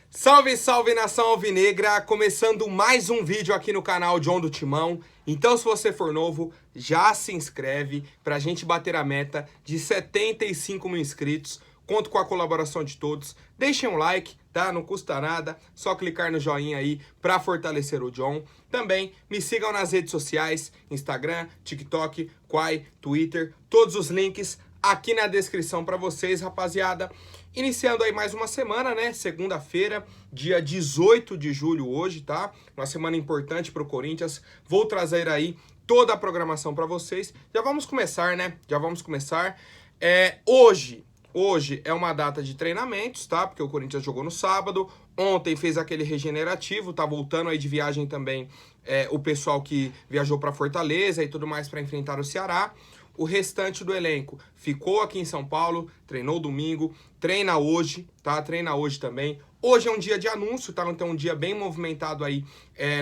Salve, salve nação alvinegra, começando mais um vídeo aqui no canal John do Timão. Então, se você for novo, já se inscreve pra gente bater a meta de 75 mil inscritos. Conto com a colaboração de todos. Deixem um like, tá? Não custa nada, só clicar no joinha aí pra fortalecer o John. Também me sigam nas redes sociais, Instagram, TikTok, Quai, Twitter, todos os links aqui na descrição pra vocês, rapaziada. Iniciando aí mais uma semana, né? Segunda-feira, dia 18 de julho hoje, tá? Uma semana importante pro Corinthians. Vou trazer aí toda a programação pra vocês. Já vamos começar, né? Já vamos começar. Hoje é uma data de treinamentos, tá? Porque o Corinthians jogou no sábado. Ontem fez aquele regenerativo, tá voltando aí de viagem também o pessoal que viajou pra Fortaleza e tudo mais pra enfrentar o Ceará. O restante do elenco ficou aqui em São Paulo, treinou domingo, treina hoje, tá? Treina hoje também. Hoje é um dia de anúncio, tá? Então é um dia bem movimentado aí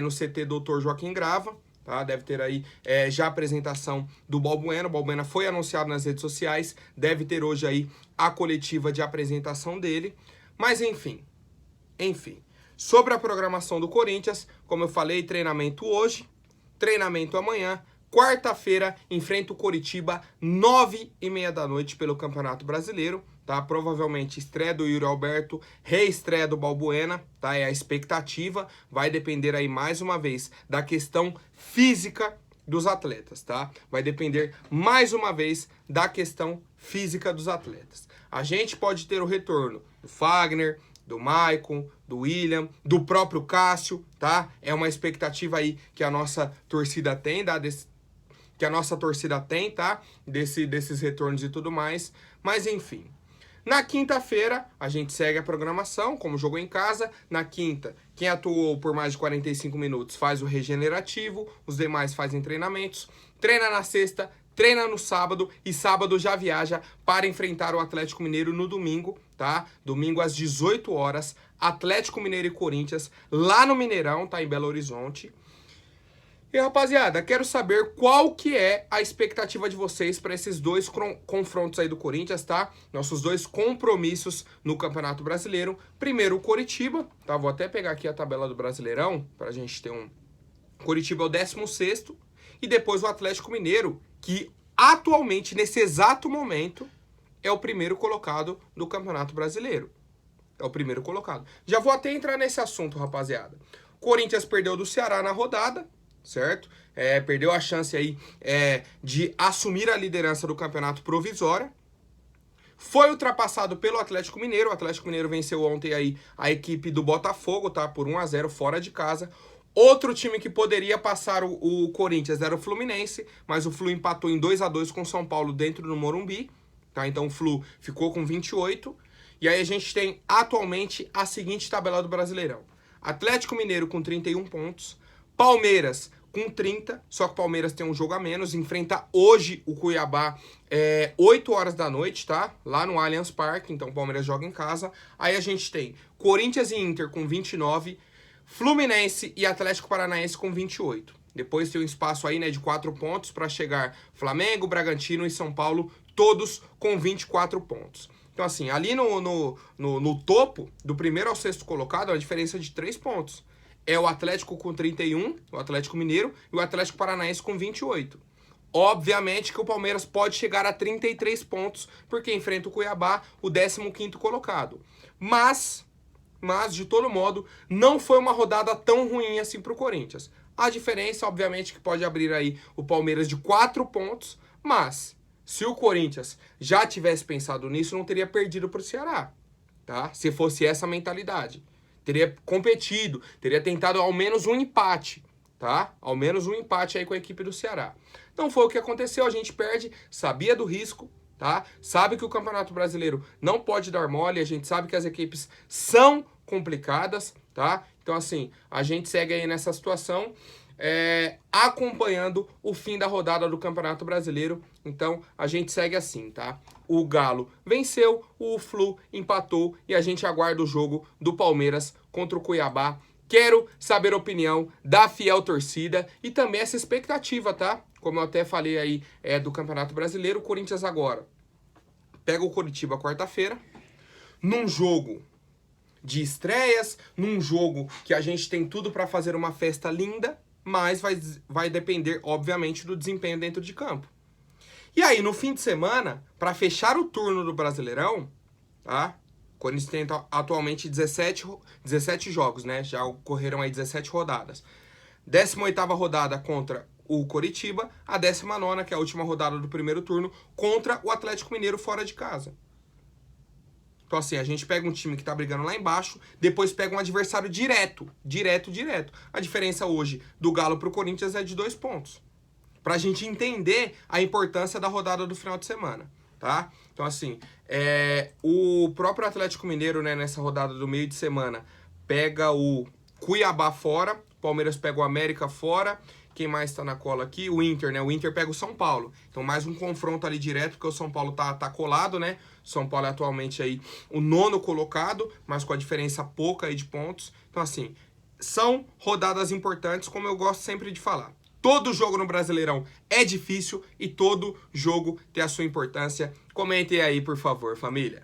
no CT Dr. Joaquim Grava, tá? Deve ter aí já a apresentação do Balbuena. O Balbuena foi anunciado nas redes sociais, deve ter hoje aí a coletiva de apresentação dele. Mas enfim, sobre a programação do Corinthians, como eu falei, treinamento hoje, treinamento amanhã. Quarta-feira, enfrenta o Coritiba, 9h30 da noite pelo Campeonato Brasileiro, tá? Provavelmente estreia do Yuri Alberto, reestreia do Balbuena, tá? É a expectativa, vai depender aí mais uma vez da questão física dos atletas, tá? Vai depender mais uma vez da questão física dos atletas. A gente pode ter o retorno do Fagner, do Maicon, do William, do próprio Cássio, tá? É uma expectativa aí que a nossa torcida tem, tá? Desses retornos e tudo mais. Mas enfim. Na quinta-feira, a gente segue a programação, como jogou em casa. Na quinta, quem atuou por mais de 45 minutos faz o regenerativo, os demais fazem treinamentos. Treina na sexta, treina no sábado e sábado já viaja para enfrentar o Atlético Mineiro no domingo, tá? Domingo às 18 horas, Atlético Mineiro e Corinthians, lá no Mineirão, tá? Em Belo Horizonte. E rapaziada, quero saber qual que é a expectativa de vocês para esses dois confrontos aí do Corinthians, tá? Nossos dois compromissos no Campeonato Brasileiro. Primeiro o Coritiba, tá? Vou até pegar aqui a tabela do Brasileirão pra gente ter um... Coritiba é o 16º e depois o Atlético Mineiro, que atualmente, nesse exato momento, é o primeiro colocado do Campeonato Brasileiro. É o primeiro colocado. Já vou até entrar nesse assunto, rapaziada. Corinthians perdeu do Ceará na rodada, certo? Perdeu a chance aí de assumir a liderança do campeonato provisória. Foi ultrapassado pelo Atlético Mineiro. O Atlético Mineiro venceu ontem aí a equipe do Botafogo, tá? Por 1-0 fora de casa. Outro time que poderia passar o Corinthians era o Fluminense, mas o Flu empatou em 2-2 com o São Paulo dentro do Morumbi, tá? Então o Flu ficou com 28. E aí a gente tem atualmente a seguinte tabela do Brasileirão. Atlético Mineiro com 31 pontos. Palmeiras com 30, só que o Palmeiras tem um jogo a menos, enfrenta hoje o Cuiabá 8 horas da noite, tá? Lá no Allianz Parque, então o Palmeiras joga em casa. Aí a gente tem Corinthians e Inter com 29, Fluminense e Atlético Paranaense com 28. Depois tem um espaço aí, né, de 4 pontos para chegar Flamengo, Bragantino e São Paulo, todos com 24 pontos. Então assim, ali no topo, do primeiro ao sexto colocado, a diferença de 3 pontos. É o Atlético com 31, o Atlético Mineiro, e o Atlético Paranaense com 28. Obviamente que o Palmeiras pode chegar a 33 pontos, porque enfrenta o Cuiabá, o 15º colocado. Mas, de todo modo, não foi uma rodada tão ruim assim para o Corinthians. A diferença, obviamente, que pode abrir aí o Palmeiras de 4 pontos, mas se o Corinthians já tivesse pensado nisso, não teria perdido para o Ceará, tá? Se fosse essa mentalidade. Teria competido, teria tentado ao menos um empate, tá? Ao menos um empate aí com a equipe do Ceará. Não foi o que aconteceu, a gente perde, sabia do risco, tá? Sabe que o Campeonato Brasileiro não pode dar mole, a gente sabe que as equipes são complicadas, tá? Então assim, a gente segue aí nessa situação, acompanhando o fim da rodada do Campeonato Brasileiro. Então a gente segue assim, tá? O Galo venceu, o Flu empatou e a gente aguarda o jogo do Palmeiras contra o Cuiabá. Quero saber a opinião da fiel torcida e também essa expectativa, tá? Como eu até falei aí do Campeonato Brasileiro, o Corinthians agora pega o Coritiba quarta-feira, num jogo de estreias, num jogo que a gente tem tudo para fazer uma festa linda, mas vai depender, obviamente, do desempenho dentro de campo. E aí, no fim de semana, para fechar o turno do Brasileirão, tá? O Corinthians tem atualmente 17 jogos, né? Já ocorreram aí 17 rodadas. 18ª rodada contra o Coritiba, a 19ª, que é a última rodada do primeiro turno, contra o Atlético Mineiro fora de casa. Então assim, a gente pega um time que tá brigando lá embaixo, depois pega um adversário direto. A diferença hoje do Galo pro Corinthians é de 2 pontos. Pra gente entender a importância da rodada do final de semana, tá? Então assim, o próprio Atlético Mineiro, né, nessa rodada do meio de semana, pega o Cuiabá fora, o Palmeiras pega o América fora. Quem mais tá na cola aqui? O Inter, né? O Inter pega o São Paulo. Então, mais um confronto ali direto, porque o São Paulo tá colado, né? O São Paulo é atualmente aí o 9º colocado, mas com a diferença pouca aí de pontos. Então, assim, são rodadas importantes, como eu gosto sempre de falar. Todo jogo no Brasileirão é difícil e todo jogo tem a sua importância. Comentem aí, por favor, família.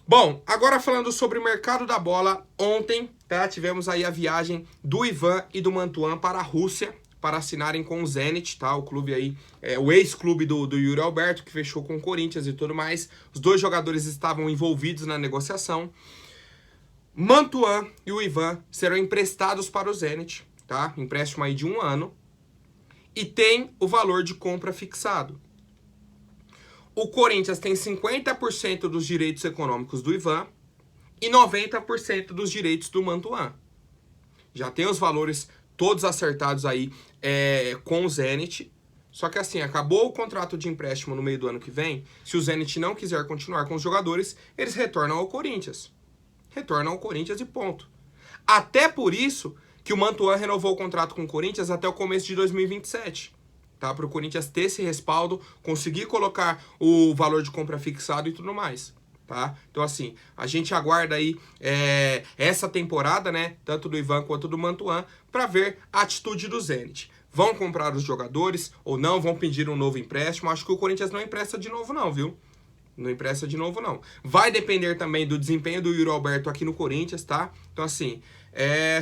Bom, agora falando sobre o mercado da bola, ontem, tá, tivemos aí a viagem do Ivan e do Mantuan para a Rússia para assinarem com o Zenit, tá, o clube aí, o ex-clube do Yuri Alberto, que fechou com o Corinthians e tudo mais. Os dois jogadores estavam envolvidos na negociação. Mantuan e o Ivan serão emprestados para o Zenit, tá, empréstimo aí de 1 ano, e tem o valor de compra fixado. O Corinthians tem 50% dos direitos econômicos do Ivan e 90% dos direitos do Mantuan. Já tem os valores todos acertados aí com o Zenit. Só que assim, acabou o contrato de empréstimo no meio do ano que vem. Se o Zenit não quiser continuar com os jogadores, eles retornam ao Corinthians. Retornam ao Corinthians e ponto. Até por isso que o Mantuan renovou o contrato com o Corinthians até o começo de 2027. Tá? Para o Corinthians ter esse respaldo, conseguir colocar o valor de compra fixado e tudo mais. Tá? Então assim, a gente aguarda aí essa temporada, né, tanto do Ivan quanto do Mantuan, para ver a atitude do Zenit. Vão comprar os jogadores ou não? Vão pedir um novo empréstimo? Acho que o Corinthians não empresta de novo não, viu? Não empresta de novo não. Vai depender também do desempenho do Yuri Alberto aqui no Corinthians, tá? Então assim,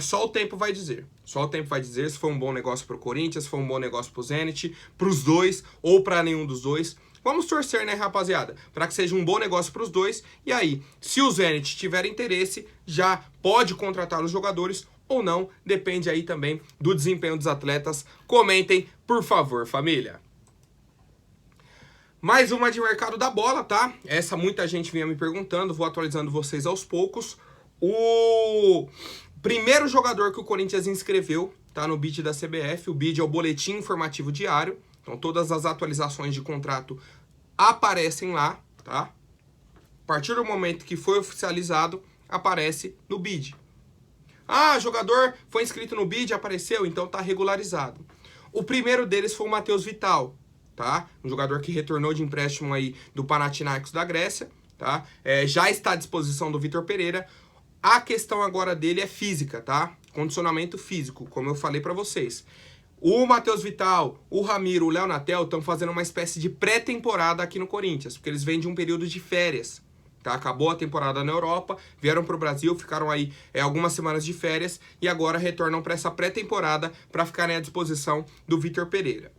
só o tempo vai dizer. Só o tempo vai dizer se foi um bom negócio pro Corinthians, se foi um bom negócio pro Zenit, pros dois ou para nenhum dos dois. Vamos torcer, né, rapaziada? Para que seja um bom negócio pros dois. E aí, se o Zenit tiver interesse, já pode contratar os jogadores ou não. Depende aí também do desempenho dos atletas. Comentem, por favor, família. Mais uma de mercado da bola, tá? Essa muita gente vinha me perguntando, vou atualizando vocês aos poucos. O primeiro jogador que o Corinthians inscreveu, tá, no BID da CBF. O BID é o Boletim Informativo Diário. Então todas as atualizações de contrato aparecem lá, tá? A partir do momento que foi oficializado, aparece no BID. Ah, jogador foi inscrito no BID, apareceu, então tá regularizado. O primeiro deles foi o Matheus Vital, tá? Um jogador que retornou de empréstimo aí do Panathinaikos da Grécia, tá? Já está à disposição do Vitor Pereira. A questão agora dele é física, tá? Condicionamento físico, como eu falei pra vocês. O Matheus Vital, o Ramiro, o Léo Natel estão fazendo uma espécie de pré-temporada aqui no Corinthians, porque eles vêm de um período de férias, tá? Acabou a temporada na Europa, vieram pro Brasil, ficaram aí algumas semanas de férias e agora retornam para essa pré-temporada para ficarem à disposição do Vitor Pereira.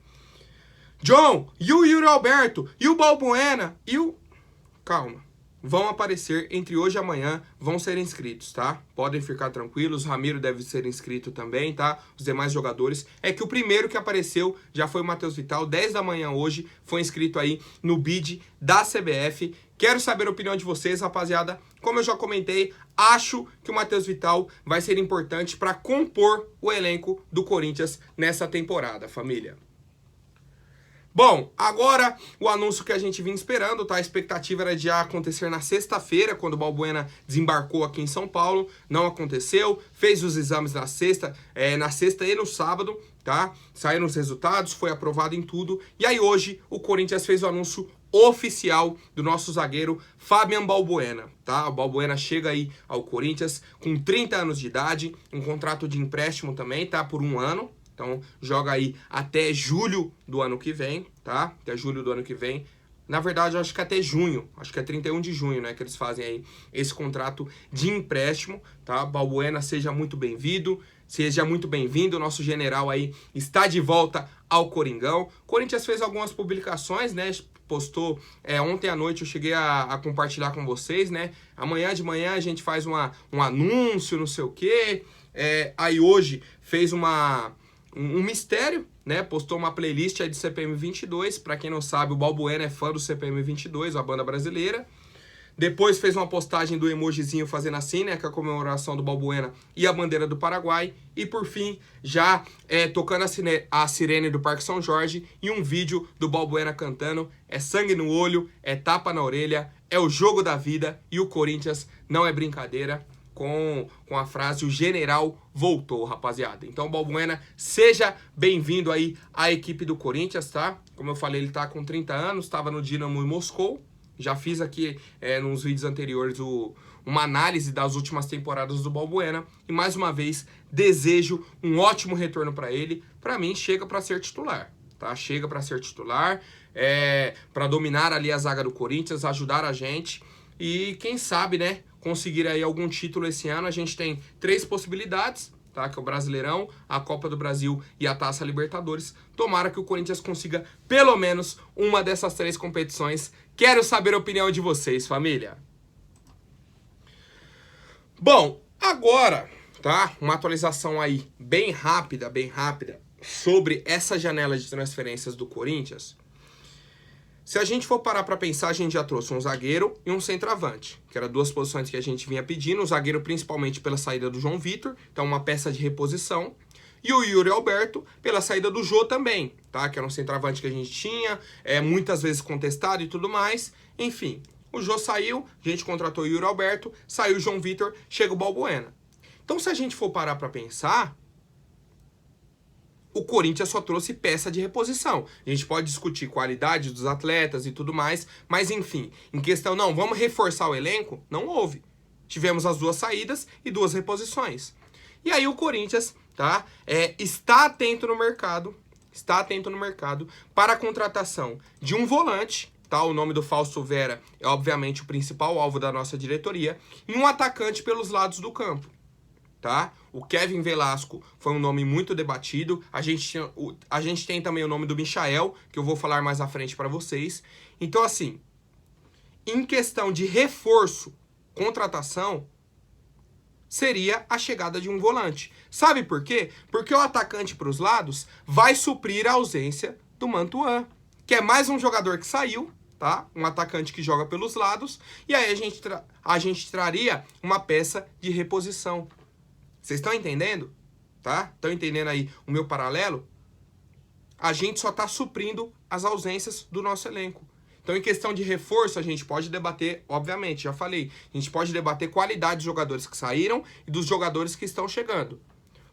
John, e o Yuri Alberto, e o Balbuena, e o... Calma. Vão aparecer entre hoje e amanhã, vão ser inscritos, tá? Podem ficar tranquilos, o Ramiro deve ser inscrito também, tá? Os demais jogadores. É que o primeiro que apareceu já foi o Matheus Vital, 10 da manhã hoje, foi inscrito aí no BID da CBF. Quero saber a opinião de vocês, rapaziada. Como eu já comentei, acho que o Matheus Vital vai ser importante para compor o elenco do Corinthians nessa temporada, família. Bom, agora o anúncio que a gente vinha esperando, tá? A expectativa era de acontecer na sexta-feira, quando o Balbuena desembarcou aqui em São Paulo. Não aconteceu, fez os exames na sexta e no sábado, tá? Saíram os resultados, foi aprovado em tudo. E aí hoje o Corinthians fez o anúncio oficial do nosso zagueiro Fabian Balbuena, tá? O Balbuena chega aí ao Corinthians com 30 anos de idade, um contrato de empréstimo também, tá? Por 1 ano. Então, joga aí até julho do ano que vem, tá? Até julho do ano que vem. Na verdade, eu acho que até junho, acho que é 31 de junho, né, que eles fazem aí esse contrato de empréstimo, tá? Balbuena, seja muito bem-vindo, seja muito bem-vindo, nosso general aí está de volta ao Coringão. Corinthians fez algumas publicações, né, postou, ontem à noite eu cheguei a compartilhar com vocês, né, amanhã de manhã a gente faz um anúncio, não sei o quê, aí hoje fez um mistério, né? Postou uma playlist aí de CPM 22. Pra quem não sabe, o Balbuena é fã do CPM 22, a banda brasileira. Depois fez uma postagem do emojizinho fazendo assim, né? Com a comemoração do Balbuena e a bandeira do Paraguai. E por fim, já tocando a sirene do Parque São Jorge e um vídeo do Balbuena cantando. É sangue no olho, é tapa na orelha, é o jogo da vida e o Corinthians não é brincadeira. Com a frase, o general voltou, rapaziada. Então, Balbuena, seja bem-vindo aí à equipe do Corinthians, tá? Como eu falei, ele tá com 30 anos, estava no Dinamo em Moscou. Já fiz aqui, nos vídeos anteriores, uma análise das últimas temporadas do Balbuena. E, mais uma vez, desejo um ótimo retorno para ele. Para mim, chega para ser titular, tá? Chega para ser titular, para dominar ali a zaga do Corinthians, ajudar a gente. E, quem sabe, né? Conseguir aí algum título esse ano. A gente tem 3 possibilidades, tá? Que é o Brasileirão, a Copa do Brasil e a Taça Libertadores. Tomara que o Corinthians consiga pelo menos uma dessas 3 competições. Quero saber a opinião de vocês, família. Bom, agora, tá? Uma atualização aí bem rápida sobre essa janela de transferências do Corinthians. Se a gente for parar para pensar, a gente já trouxe um zagueiro e um centroavante, que eram 2 posições que a gente vinha pedindo. O zagueiro principalmente pela saída do João Vitor, então uma peça de reposição. E o Yuri Alberto pela saída do Jô também, tá? Que era um centroavante que a gente tinha, muitas vezes contestado e tudo mais. Enfim, o Jô saiu, a gente contratou o Yuri Alberto, saiu o João Vitor, chega o Balbuena. Então, se a gente for parar para pensar, o Corinthians só trouxe peça de reposição. A gente pode discutir qualidade dos atletas e tudo mais, mas enfim, em questão, não, vamos reforçar o elenco? Não houve. Tivemos as 2 saídas e 2 reposições. E aí o Corinthians, tá, está atento no mercado para a contratação de um volante, tá, o nome do Fausto Vera é obviamente o principal alvo da nossa diretoria, e um atacante pelos lados do campo. Tá? O Kevin Velasco foi um nome muito debatido. A gente tem também o nome do Michael, que eu vou falar mais à frente para vocês. Então, assim, em questão de reforço, contratação, seria a chegada de um volante. Sabe por quê? Porque o atacante para os lados vai suprir a ausência do Mantuan, que é mais um jogador que saiu, tá? Um atacante que joga pelos lados. E aí a gente traria uma peça de reposição. Vocês estão entendendo? Tá? Estão entendendo aí o meu paralelo? A gente só está suprindo as ausências do nosso elenco. Então, em questão de reforço, a gente pode debater, obviamente, já falei, a gente pode debater qualidade dos jogadores que saíram e dos jogadores que estão chegando.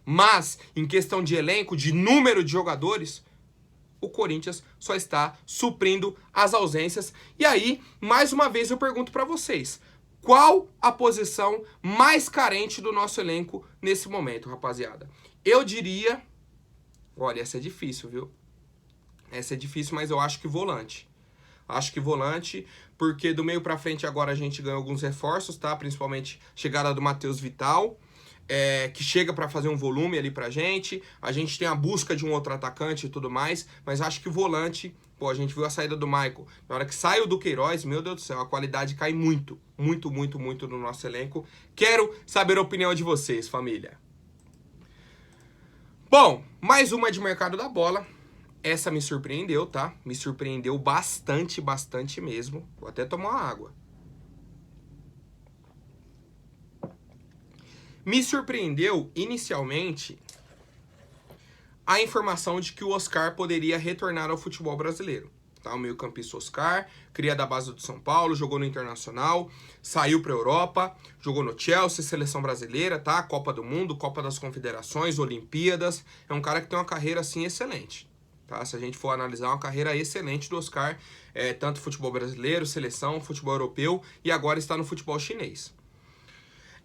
Mas, em questão de elenco, de número de jogadores, o Corinthians só está suprindo as ausências. E aí, mais uma vez, eu pergunto para vocês, qual a posição mais carente do nosso elenco nesse momento, rapaziada? Eu diria... Olha, essa é difícil, viu? Essa é difícil, mas eu acho que volante. Acho que volante, porque do meio pra frente agora a gente ganhou alguns reforços, tá? Principalmente chegada do Matheus Vital, que chega pra fazer um volume ali pra gente. A gente tem a busca de um outro atacante e tudo mais, mas acho que volante... Pô, a gente viu a saída do Maicon. Na hora que sai o Duqueiroz, meu Deus do céu, a qualidade cai muito no nosso elenco. Quero saber a opinião de vocês, família. Bom, mais uma de mercado da bola. Essa me surpreendeu, tá? Me surpreendeu bastante mesmo. Vou até tomar uma água. Me surpreendeu, inicialmente, a informação de que o Oscar poderia retornar ao futebol brasileiro. Tá? O meio-campista Oscar, cria da base do São Paulo, jogou no Internacional, saiu para a Europa, jogou no Chelsea, seleção brasileira, tá? Copa do Mundo, Copa das Confederações, Olimpíadas. É um cara que tem uma carreira, assim, excelente. Tá? Se a gente for analisar, uma carreira excelente do Oscar, tanto futebol brasileiro, seleção, futebol europeu e agora está no futebol chinês.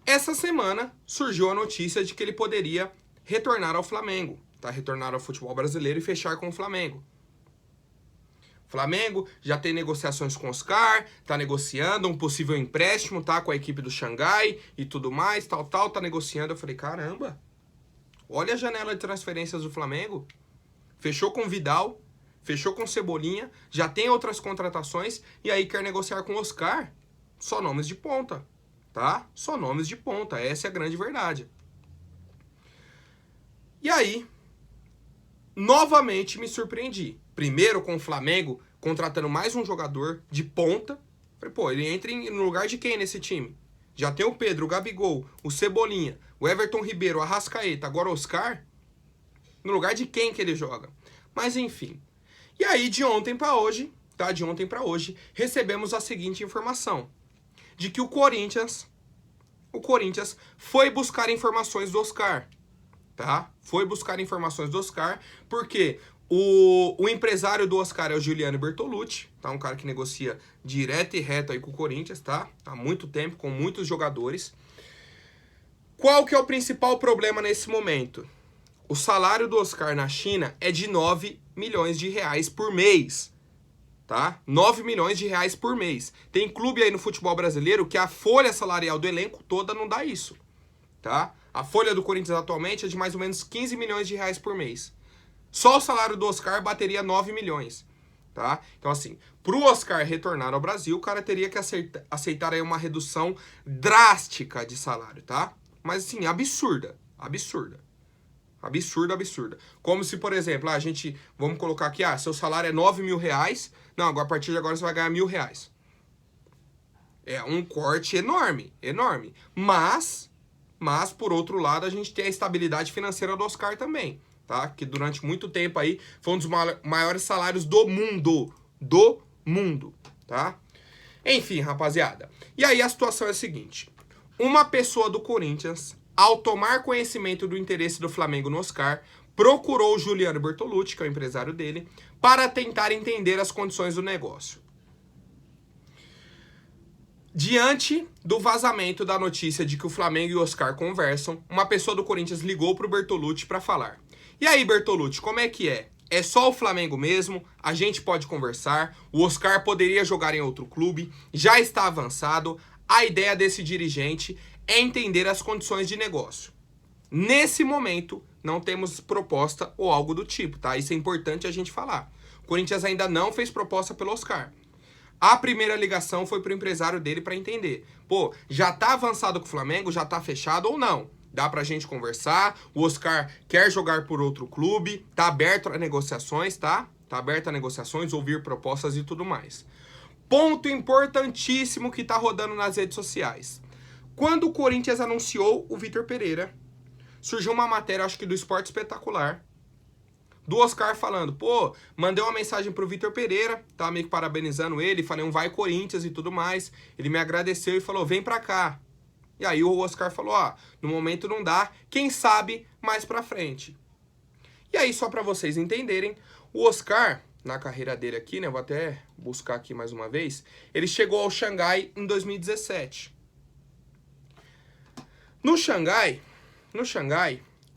Essa semana surgiu a notícia de que ele poderia retornar ao Flamengo. Tá? Retornar ao futebol brasileiro e fechar com o Flamengo. Flamengo já tem negociações com o Oscar, tá negociando um possível empréstimo, tá? Com a equipe do Xangai e tudo mais, tal, tá negociando. Eu falei, caramba, olha a janela de transferências do Flamengo. Fechou com o Vidal, fechou com o Cebolinha, já tem outras contratações e aí quer negociar com o Oscar. Só nomes de ponta, tá? Só nomes de ponta, essa é a grande verdade. E aí, novamente me surpreendi. Primeiro com o Flamengo contratando mais um jogador de ponta. Falei, pô, ele entra no lugar de quem nesse time? Já tem o Pedro, o Gabigol, o Cebolinha, o Everton Ribeiro, o Arrascaeta, agora o Oscar. No lugar de quem que ele joga? Mas enfim. E aí, de ontem para hoje, tá? De ontem para hoje, recebemos a seguinte informação. De que o Corinthians foi buscar informações do Oscar, tá? Foi buscar informações do Oscar, porque o empresário do Oscar é o Giuliano Bertolucci, tá? Um cara que negocia direto e reto aí com o Corinthians, tá? Há muito tempo, com muitos jogadores. Qual que é o principal problema nesse momento? O salário do Oscar na China é de 9 milhões de reais por mês, tá? 9 milhões de reais por mês. Tem clube aí no futebol brasileiro que a folha salarial do elenco toda não dá isso, tá? A folha do Corinthians atualmente é de mais ou menos 15 milhões de reais por mês. Só o salário do Oscar bateria 9 milhões, tá? Então, assim, pro Oscar retornar ao Brasil, o cara teria que aceitar aí uma redução drástica de salário, tá? Mas, assim, absurda. Como se, por exemplo, a gente, vamos colocar aqui, seu salário é 9 mil reais, não, agora a partir de agora você vai ganhar R$1.000. É um corte enorme. Mas, por outro lado, a gente tem a estabilidade financeira do Oscar também, tá? Que durante muito tempo aí foi um dos maiores salários do mundo, tá? Enfim, rapaziada. E aí a situação é a seguinte. Uma pessoa do Corinthians, ao tomar conhecimento do interesse do Flamengo no Oscar, procurou o Giuliano Bertolucci, que é o empresário dele, para tentar entender as condições do negócio. Diante do vazamento da notícia de que o Flamengo e o Oscar conversam, uma pessoa do Corinthians ligou para o Bertolucci para falar. E aí, Bertolucci, como é que é? É só o Flamengo mesmo? A gente pode conversar? O Oscar poderia jogar em outro clube? Já está avançado? A ideia desse dirigente é entender as condições de negócio. Nesse momento, não temos proposta ou algo do tipo, tá? Isso é importante a gente falar. O Corinthians ainda não fez proposta pelo Oscar. A primeira ligação foi pro empresário dele para entender. Pô, já tá avançado com o Flamengo? Já tá fechado ou não? Dá pra gente conversar? O Oscar quer jogar por outro clube? Tá aberto a negociações, tá? Tá aberto a negociações, ouvir propostas e tudo mais. Ponto importantíssimo que tá rodando nas redes sociais. Quando o Corinthians anunciou o Vitor Pereira, surgiu uma matéria, acho que do Esporte Espetacular, do Oscar falando, pô, mandei uma mensagem pro Vitor Pereira, tava meio que parabenizando ele, falei um vai Corinthians e tudo mais, ele me agradeceu e falou, vem pra cá. E aí o Oscar falou, no momento não dá, quem sabe mais pra frente. E aí, só pra vocês entenderem, o Oscar, na carreira dele aqui, né, vou até buscar aqui mais uma vez, ele chegou ao Xangai em 2017. No Xangai,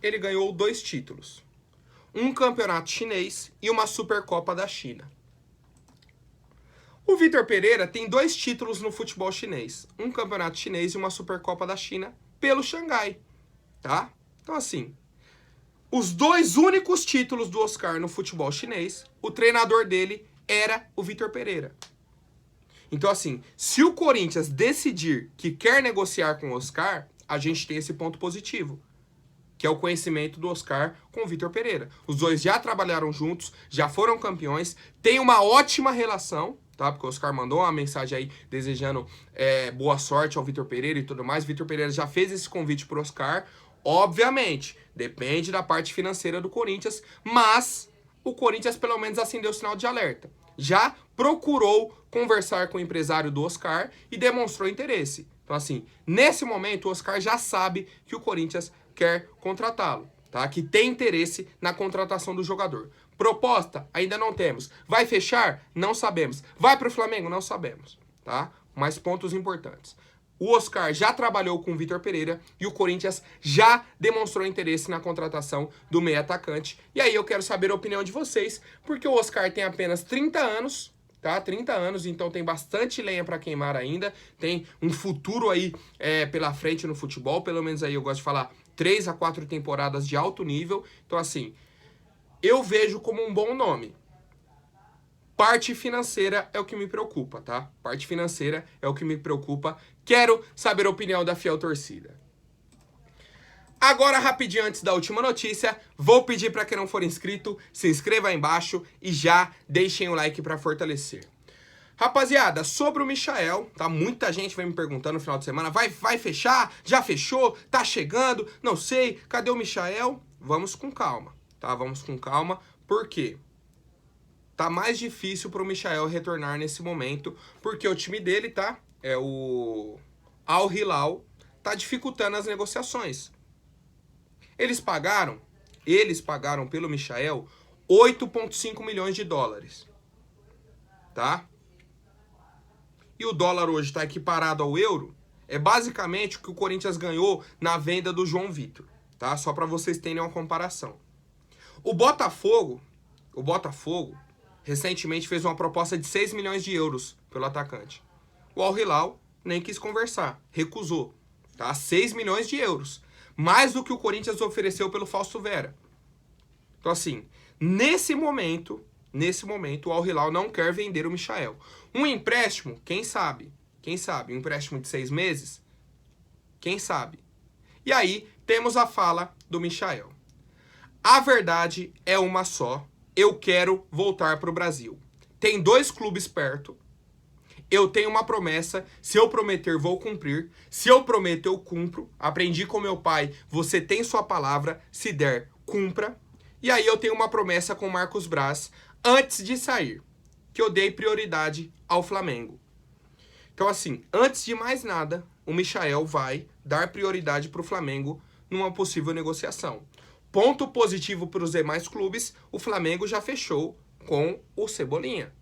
ele ganhou 2 títulos. Um campeonato chinês e uma Supercopa da China. O Vitor Pereira tem 2 títulos no futebol chinês. Um campeonato chinês e uma Supercopa da China pelo Xangai, tá? Então, assim, os 2 únicos títulos do Oscar no futebol chinês, o treinador dele era o Vitor Pereira. Então, assim, se o Corinthians decidir que quer negociar com o Oscar, a gente tem esse ponto positivo, que é o conhecimento do Oscar com o Vitor Pereira. Os dois já trabalharam juntos, já foram campeões, tem uma ótima relação, tá? Porque o Oscar mandou uma mensagem aí desejando boa sorte ao Vitor Pereira e tudo mais. Vitor Pereira já fez esse convite pro Oscar. Obviamente, depende da parte financeira do Corinthians, mas o Corinthians pelo menos acendeu o sinal de alerta. Já procurou conversar com o empresário do Oscar e demonstrou interesse. Então, assim, nesse momento, o Oscar já sabe que o Corinthians quer contratá-lo, tá? Que tem interesse na contratação do jogador. Proposta? Ainda não temos. Vai fechar? Não sabemos. Vai para o Flamengo? Não sabemos, tá? Mas pontos importantes. o Oscar já trabalhou com o Vitor Pereira e o Corinthians já demonstrou interesse na contratação do meio atacante. E aí eu quero saber a opinião de vocês, porque o Oscar tem apenas 30 anos, tá? 30 anos, então tem bastante lenha para queimar ainda, tem um futuro aí pela frente no futebol, pelo menos aí eu gosto de falar 3 a 4 temporadas de alto nível. Então assim, eu vejo como um bom nome. Parte financeira é o que me preocupa, tá? Parte financeira é o que me preocupa. Quero saber a opinião da fiel torcida. Agora, rapidinho, antes da última notícia, vou pedir para quem não for inscrito, se inscreva aí embaixo e já deixem o like para fortalecer. Rapaziada, sobre o Michael, tá? Muita gente vem me perguntando no final de semana, vai fechar? Já fechou? Tá chegando? Não sei, cadê o Michael? Vamos com calma, tá? Vamos com calma, por quê? Tá mais difícil pro Michael retornar nesse momento, porque o time dele, tá? É o Al Hilal, tá dificultando as negociações. Eles pagaram pelo Michael 8,5 milhões de dólares, tá? E o dólar hoje tá equiparado ao euro, é basicamente o que o Corinthians ganhou na venda do João Vitor, tá? Só para vocês terem uma comparação. O Botafogo, recentemente fez uma proposta de 6 milhões de euros pelo atacante. O Al Hilal nem quis conversar, recusou, tá? 6 milhões de euros, mais do que o Corinthians ofereceu pelo Fausto Vera. Então assim, nesse momento, o Al Hilal não quer vender o Michael. Um empréstimo, quem sabe? Um empréstimo de 6 meses? Quem sabe? E aí, temos a fala do Michael. A verdade é uma só. Eu quero voltar para o Brasil. Tem 2 clubes perto. Eu tenho uma promessa. Se eu prometer, vou cumprir. Se eu prometo, eu cumpro. Aprendi com meu pai. Você tem sua palavra. Se der, cumpra. E aí eu tenho uma promessa com o Marcos Braz antes de sair, que eu dei prioridade ao Flamengo. Então assim, antes de mais nada, o Michael vai dar prioridade para o Flamengo numa possível negociação. Ponto positivo para os demais clubes, o Flamengo já fechou com o Cebolinha.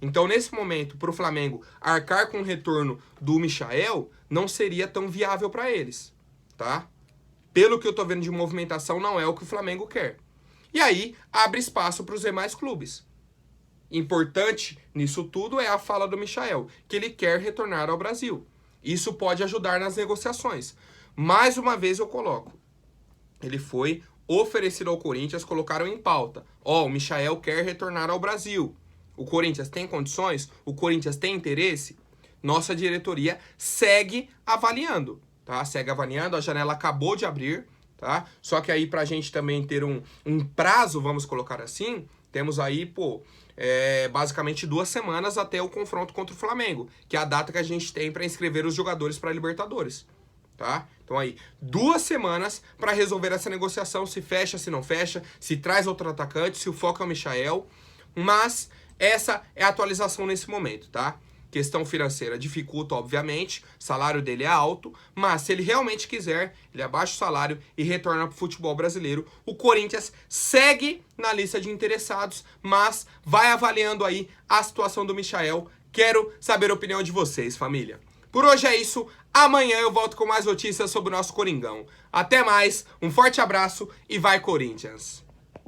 Então nesse momento, para o Flamengo arcar com o retorno do Michael, não seria tão viável para eles, tá? Pelo que eu tô vendo de movimentação, não é o que o Flamengo quer. E aí, abre espaço para os demais clubes. Importante nisso tudo é a fala do Michael, que ele quer retornar ao Brasil. Isso pode ajudar nas negociações. Mais uma vez eu coloco. Ele foi oferecido ao Corinthians, colocaram em pauta. Ó, o Michael quer retornar ao Brasil. O Corinthians tem condições? O Corinthians tem interesse? Nossa diretoria segue avaliando. Tá? Segue avaliando, a janela acabou de abrir, tá? Só que aí pra gente também ter um prazo, vamos colocar assim, temos aí, basicamente 2 semanas até o confronto contra o Flamengo, que é a data que a gente tem para inscrever os jogadores para Libertadores, tá? Então aí, 2 semanas para resolver essa negociação, se fecha, se não fecha, se traz outro atacante, se o foco é o Michael, mas essa é a atualização nesse momento, tá? Questão financeira dificulta, obviamente, o salário dele é alto, mas se ele realmente quiser, ele abaixa o salário e retorna para o futebol brasileiro. O Corinthians segue na lista de interessados, mas vai avaliando aí a situação do Michael. Quero saber a opinião de vocês, família. Por hoje é isso, amanhã eu volto com mais notícias sobre o nosso Coringão. Até mais, um forte abraço e vai Corinthians!